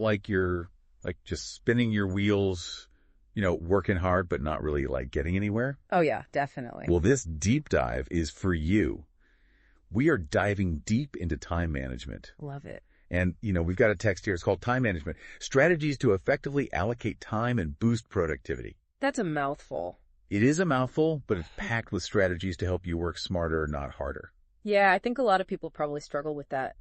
like you're like just spinning your wheels, working hard, but not really like getting anywhere? Oh, yeah, definitely. Well, this deep dive is for you. We are diving deep into time management. Love it. And, we've got a text here. It's called Time Management. Strategies to effectively allocate time and boost productivity. That's a mouthful. It is a mouthful, but it's packed with strategies to help you work smarter, not harder. Yeah, I think a lot of people probably struggle with that,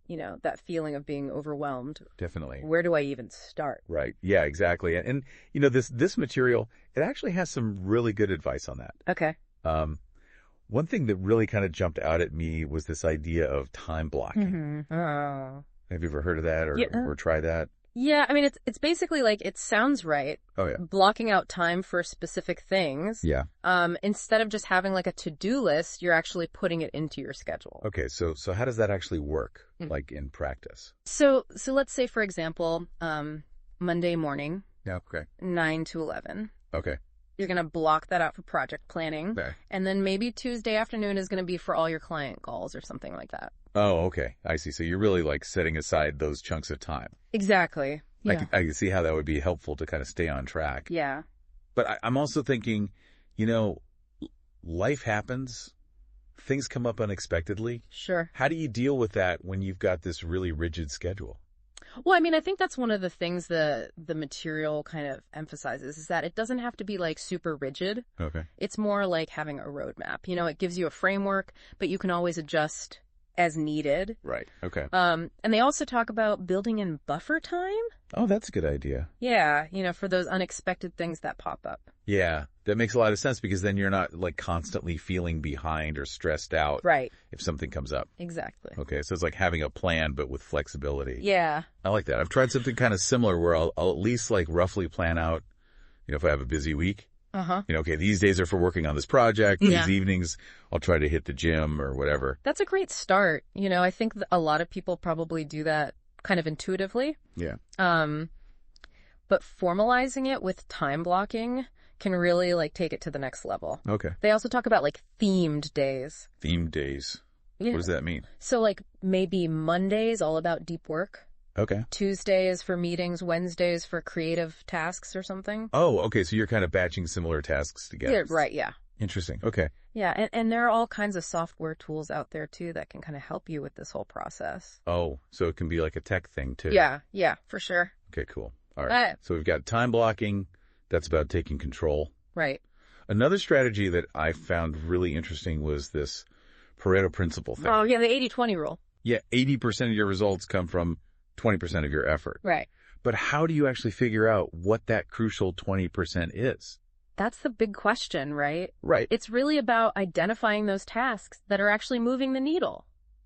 that feeling of being overwhelmed. Definitely. Where do I even start? Right. Yeah, exactly. And this material, it actually has some really good advice on that. Okay. One thing that really kind of jumped out at me was this idea of time blocking. Mm-hmm. Oh. Have you ever heard of that or tried that? Yeah, I mean, it's basically like, it sounds right. Oh, yeah. Blocking out time for specific things. Yeah. Instead of just having like a to-do list, you're actually putting it into your schedule. Okay, so how does that actually work, like in practice? So let's say, for example, Monday morning, Yeah, okay. 9 to 11. Okay. You're going to block that out for project planning. Okay. And then maybe Tuesday afternoon is going to be for all your client calls or something like that. Oh, okay. I see. So you're really like setting aside those chunks of time. Exactly. Yeah. I can see how that would be helpful to kind of stay on track. Yeah. But I'm also thinking, life happens. Things come up unexpectedly. Sure. How do you deal with that when you've got this really rigid schedule? Well, I mean, I think that's one of the things the material kind of emphasizes is that it doesn't have to be like super rigid. Okay. It's more like having a roadmap. It gives you a framework, but you can always adjust as needed. Right. Okay. And they also talk about building in buffer time. Oh, that's a good idea. Yeah, for those unexpected things that pop up. Yeah, that makes a lot of sense because then you're not like constantly feeling behind or stressed out. Right. If something comes up. Exactly. Okay, so it's like having a plan but with flexibility. Yeah. I like that. I've tried something kind of similar where I'll at least like roughly plan out, if I have a busy week. Uh-huh. Okay, these days are for working on this project. Yeah. These evenings I'll try to hit the gym or whatever. That's a great start. I think a lot of people probably do that kind of intuitively. Yeah. But formalizing it with time blocking can really like take it to the next level. Okay. They also talk about like themed days. Themed days. Yeah. What does that mean? So like maybe Mondays all about deep work. Okay. Tuesdays for meetings, Wednesdays for creative tasks or something. Oh, okay. So you're kind of batching similar tasks together. Yeah, right, yeah. Interesting. Okay. Yeah, and there are all kinds of software tools out there too that can kind of help you with this whole process. Oh, so it can be like a tech thing too. Yeah, for sure. Okay, cool. All right. So we've got time blocking. That's about taking control. Right. Another strategy that I found really interesting was this Pareto principle thing. Oh, yeah, the 80-20 rule. Yeah, 80% of your results come from 20% of your effort. Right. But how do you actually figure out what that crucial 20% is? That's the big question, right? Right. It's really about identifying those tasks that are actually moving the needle.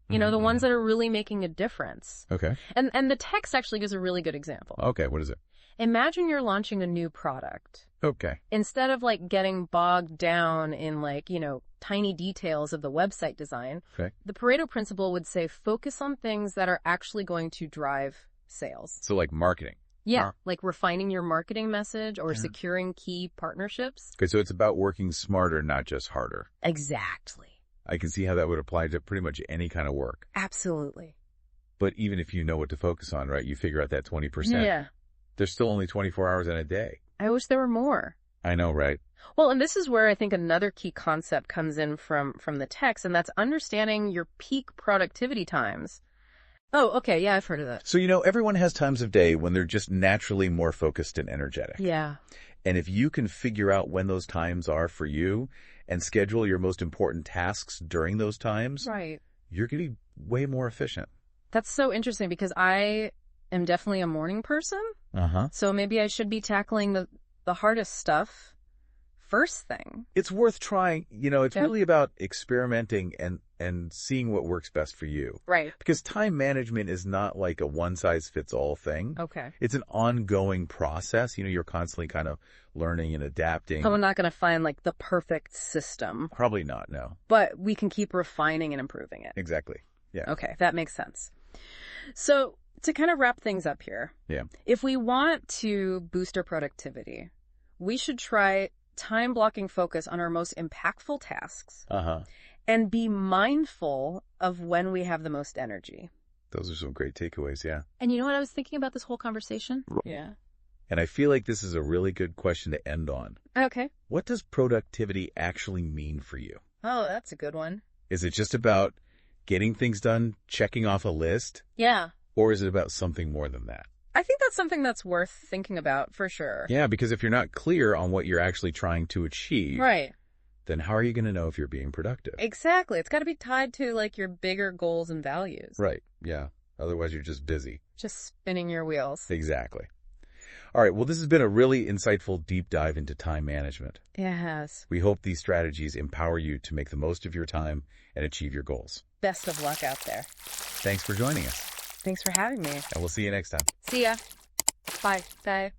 The ones that are really making a difference. Okay. And the text actually gives a really good example. Okay, what is it? Imagine you're launching a new product. Okay. Instead of like getting bogged down in like, tiny details of the website design, Okay. the Pareto principle would say focus on things that are actually going to drive sales. So like marketing. Yeah, like refining your marketing message or securing key partnerships. Okay, so it's about working smarter, not just harder. Exactly. I can see how that would apply to pretty much any kind of work. Absolutely. But even if you know what to focus on, right, you figure out that 20%. Yeah. There's still only 24 hours in a day. I wish there were more. I know, right? Well, and this is where I think another key concept comes in from the text, and that's understanding your peak productivity times. Oh, okay. Yeah, I've heard of that. So, everyone has times of day when they're just naturally more focused and energetic. Yeah. And if you can figure out when those times are for you and schedule your most important tasks during those times, right, you're going to be way more efficient. That's so interesting because I am definitely a morning person. Uh-huh. So maybe I should be tackling the hardest stuff first thing. It's worth trying. It's really about experimenting and seeing what works best for you. Right. Because time management is not like a one-size-fits-all thing. Okay. It's an ongoing process. You're constantly kind of learning and adapting. I'm not going to find like the perfect system. Probably not, no. But we can keep refining and improving it. Exactly. Yeah. Okay, that makes sense. So to kind of wrap things up here. Yeah. If we want to boost our productivity, we should try time blocking focus on our most impactful tasks. Uh-huh. And be mindful of when we have the most energy. Those are some great takeaways, yeah. And you know what I was thinking about this whole conversation? Yeah. And I feel like this is a really good question to end on. Okay. What does productivity actually mean for you? Oh, that's a good one. Is it just about getting things done, checking off a list? Yeah. Or is it about something more than that? I think that's something that's worth thinking about for sure. Yeah, because if you're not clear on what you're actually trying to achieve, Right. then how are you going to know if you're being productive? Exactly. It's got to be tied to like your bigger goals and values. Right, yeah. Otherwise, you're just busy. Just spinning your wheels. Exactly. All right, well, this has been a really insightful deep dive into time management. It has. We hope these strategies empower you to make the most of your time and achieve your goals. Best of luck out there. Thanks for joining us, Thanks for having me. and we'll see you next time. See ya. Bye. Bye.